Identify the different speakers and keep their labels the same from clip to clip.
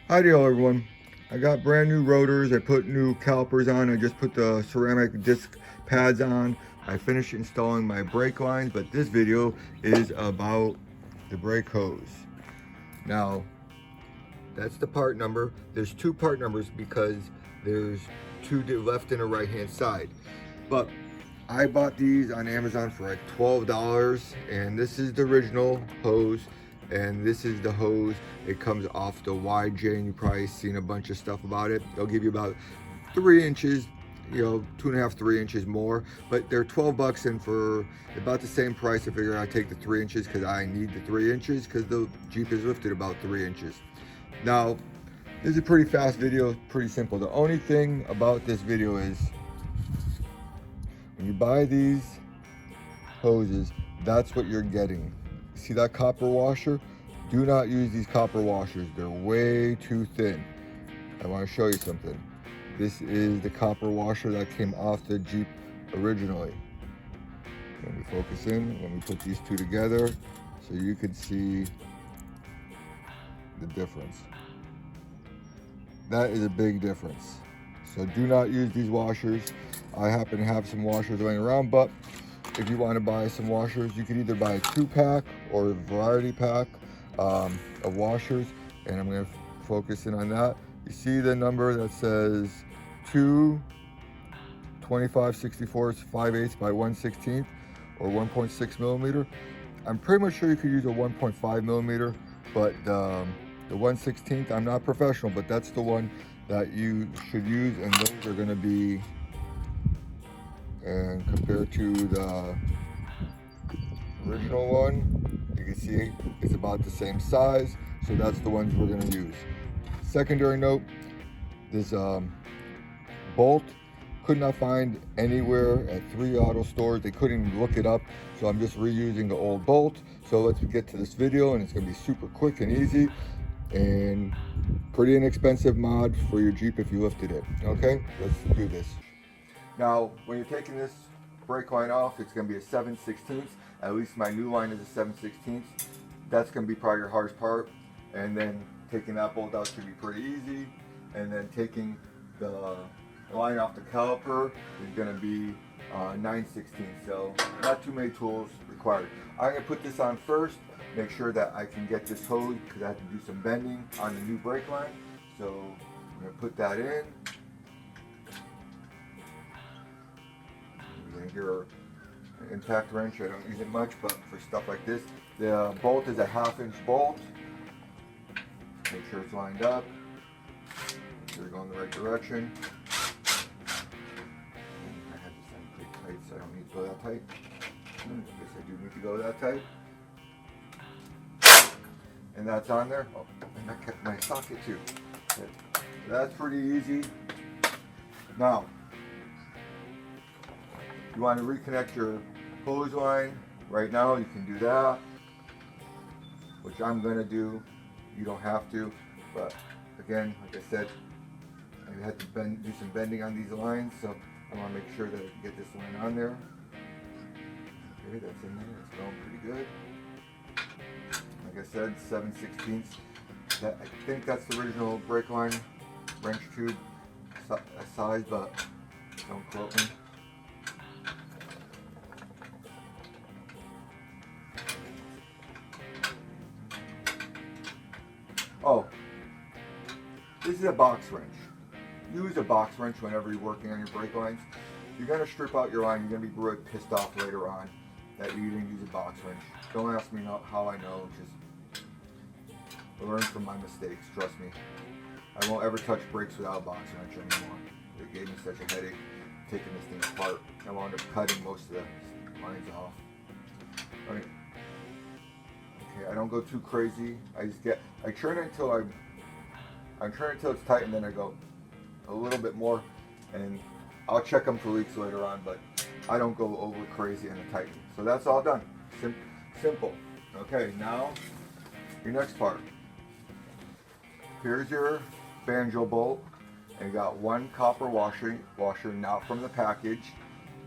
Speaker 1: Howdy everyone. I got brand new rotors. I put new calipers on. I just put the ceramic disc pads on. I finished installing my brake lines, but this video is about the brake hose. Now, that's the part number. There's two part numbers because there's two left and a right hand side. But I bought these on Amazon for like $12, and this is the original hose, and this is the hose. It comes off the YJ, and you've probably seen a bunch of stuff about it. They'll give you about 3 inches, 2.5, 3 inches more, but they're 12 bucks, and for about the same price, I figure I'd take the 3 inches because I need the 3 inches because the Jeep is lifted about 3 inches. Now, this is a pretty fast video, pretty simple. The only thing about this video is when you buy these hoses, that's what you're getting. See that copper washer? Do not use these copper washers. They're way too thin. I want to show you something. This is the copper washer that came off the Jeep originally. Let me focus in. Let me put these two together so you can see the difference. That is a big difference. So do not use these washers. I happen to have some washers laying around, but if you want to buy some washers, you can either buy a 2-pack or a variety pack of washers, and I'm going to focus in on that. You see the number that says 2 25/64 5/8 by 1/16 or 1.6 millimeter. I'm pretty much sure you could use a 1.5 millimeter, but the 1/16, I'm not professional, but that's the one that you should use, and those are going to be, and compared to the original one, you can see it's about the same size, so that's the ones we're going to use. Secondary note, this bolt could not find anywhere at 3 auto stores. They couldn't even look it up, so I'm just reusing the old bolt. So let's get to this video, and it's going to be super quick and easy and pretty inexpensive mod for your Jeep if you lifted it. Okay, let's do this. Now, when you're taking this brake line off, it's going to be a 7/16. At least my new line is a 7/16. That's going to be probably your hardest part. And then taking that bolt out should be pretty easy. And then taking the line off the caliper is going to be 9/16. So not too many tools required. I'm going to put this on first, make sure that I can get this hose because I have to do some bending on the new brake line. So I'm going to put that in. Your impact wrench, I don't use it much, but for stuff like this, the bolt is a 1/2-inch bolt. Make sure it's lined up. Make sure you're going the right direction. I had this thing pretty tight, so I don't need to go that tight. I guess I do need to go that tight. And that's on there. Oh, and I kept my socket too. Okay. So that's pretty easy. Now, you want to reconnect your hose line right now, you can do that, which I'm going to do. You don't have to, but again, like I said, I had to do some bending on these lines, so I want to make sure that I can get this line on there. Okay, that's in there, it's going pretty good. Like I said, 7/16. I think that's the original brake line wrench tube size, but don't quote me. Oh, this is a box wrench. Use a box wrench whenever you're working on your brake lines. You're going to strip out your line, you're going to be really pissed off later on that you didn't use a box wrench. Don't ask me how I know, just learn from my mistakes, trust me. I won't ever touch brakes without a box wrench anymore. It gave me such a headache taking this thing apart. I wound up cutting most of the lines off. All right. Okay, I don't go too crazy. I turn it until it's tight, and then I go a little bit more, and I'll check them for leaks later on, but I don't go over crazy in the tightening. So that's all done. Simple. Okay, now your next part. Here's your banjo bolt, and you got one copper washer, not from the package,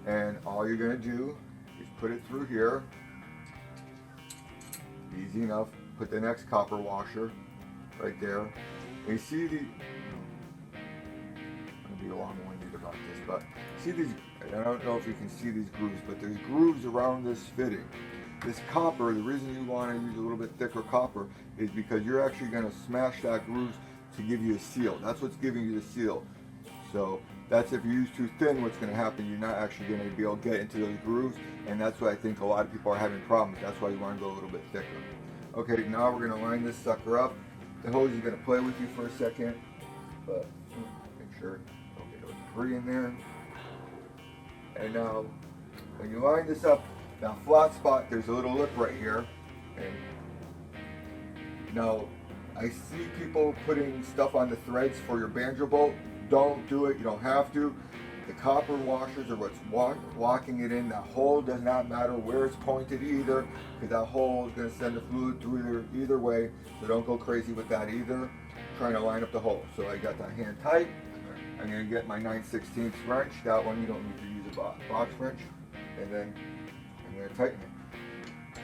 Speaker 1: and all you're gonna do is put it through here. Easy enough. Put the next copper washer right there, And you see the, I'm gonna be long-winded about this, but see these, I don't know if you can see these grooves, but there's grooves around this fitting. This copper, the reason you want to use a little bit thicker copper is because you're actually going to smash that grooves to give you a seal. That's what's giving you the seal. So that's if you use too thin, what's going to happen, you're not actually going to be able to get into those grooves, and that's why I think a lot of people are having problems. That's why you want to go a little bit thicker. Okay, now we're going to line this sucker up. The hose is going to play with you for a second, but make sure don't get no debris in there. And now, when you line this up, now flat spot, there's a little lip right here. And now, I see people putting stuff on the threads for your banjo bolt. Don't do it, you don't have to. The copper washers are what's locking it in. That hole does not matter where it's pointed either, because that hole is going to send the fluid through either way. So don't go crazy with that either. Trying to line up the hole. So I got that hand tight. I'm going to get my 9/16 wrench. That one you don't need to use a box wrench. And then I'm going to tighten it.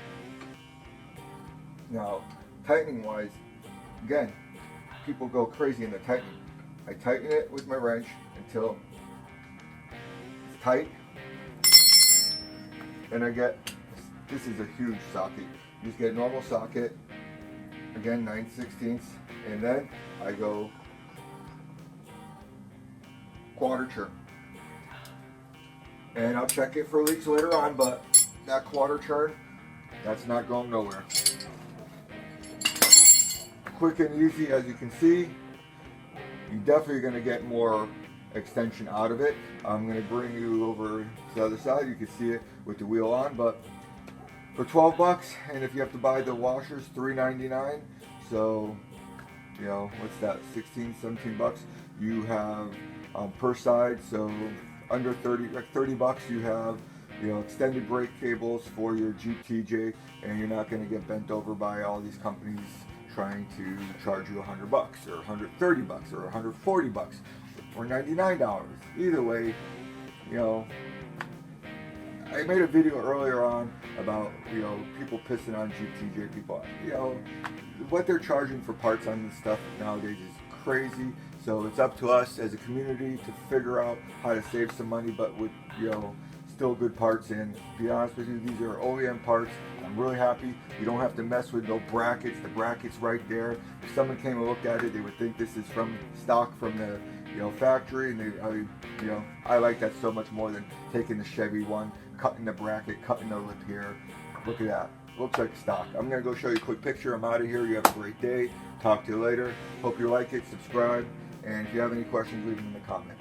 Speaker 1: Now, tightening wise, again, people go crazy in the tightening. I tighten it with my wrench until it's tight. And I get, this is a huge socket. You just get a normal socket, again 9/16, and then I go quarter turn. And I'll check it for leaks later on, but that quarter turn, that's not going nowhere. Quick and easy, as you can see. You're definitely going to get more extension out of it. I'm going to bring you over to the other side. You can see it with the wheel on, but for 12 bucks, and if you have to buy the washers, $3.99. So, you know, what's that, 16, 17 bucks? You have per side, so under 30, like 30 bucks, you have, you know, extended brake cables for your Jeep TJ, and you're not going to get bent over by all these companies trying to charge you 100 bucks or 130 bucks or 140 bucks or $99. Either way, you know, I made a video earlier on about, you know, people pissing on Jeep TJ people. You know, what they're charging for parts on this stuff nowadays is crazy. So it's up to us as a community to figure out how to save some money, but with, you know, still good parts. And to be honest with you, these are OEM parts. I'm really happy. You don't have to mess with no brackets. The bracket's right there. If someone came and looked at it, they would think this is from stock from the, you know, factory. And you know, I like that so much more than taking the Chevy one, cutting the bracket, cutting the lip here. Look at that. Looks like stock. I'm gonna go show you a quick picture. I'm out of here. You have a great day. Talk to you later. Hope you like it. Subscribe. And if you have any questions, leave them in the comment.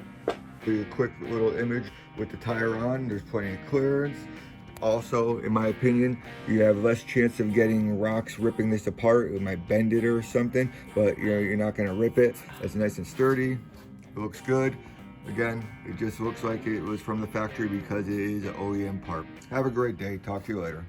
Speaker 1: Do a quick little image with the tire on. There's plenty of clearance. Also, in my opinion, you have less chance of getting rocks ripping this apart. It might bend it or something, but you're not going to rip it. It's nice and sturdy. It looks good. Again, it just looks like it was from the factory because it is an OEM part. Have a great day. Talk to you later.